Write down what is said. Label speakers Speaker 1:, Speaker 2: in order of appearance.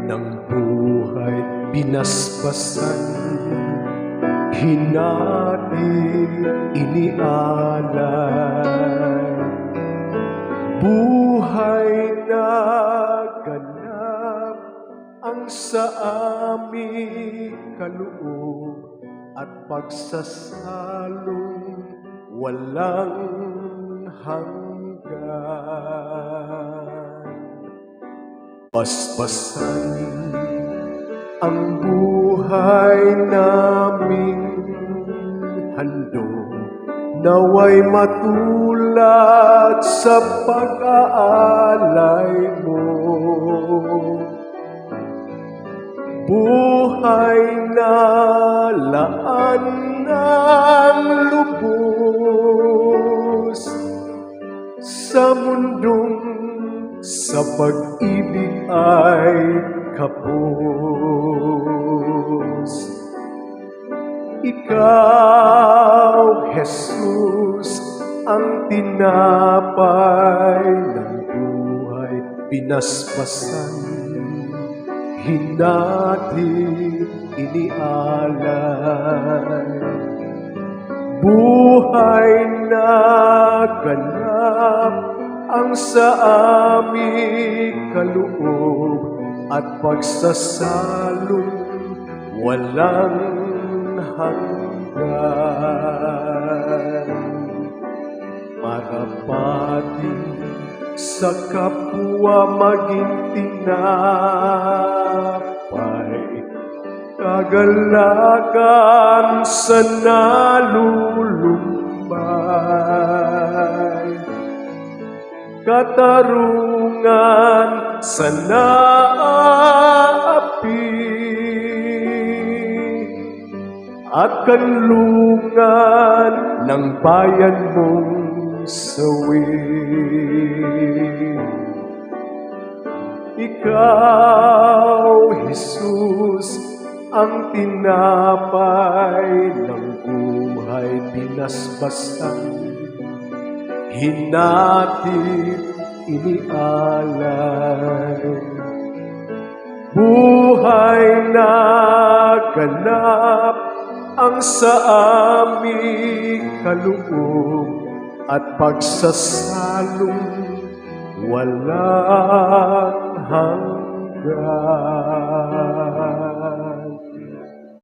Speaker 1: ng buhay binasbasan, hinati inialay. Buhay na ganap ang sa aming kaloob at pagsasalong walang hanggan. Basbasan ang buhay naming handog, naway matulad sa pag-aalay mo. Buhay na laan ng lubos sa mundong sa pag-ibig ay kapos. Ikaw, Jesus, ang tinapay ng buhay binasbasan, hinati inialay. Buhay na ganap ang sa aming kaloob at pagsasalong walang hanggan. Marapati sa kapwa maging tinapay, kagalakan sa nalulumbay, katarungan sa naapi, at kanlungan ng bayan mong sawi. Ikaw, Jesus, ang tinapay ng buhay binasbasan, hinati inialay. Buhay na ganap ang sa aming kaloob at pagsasalong walang hanggan.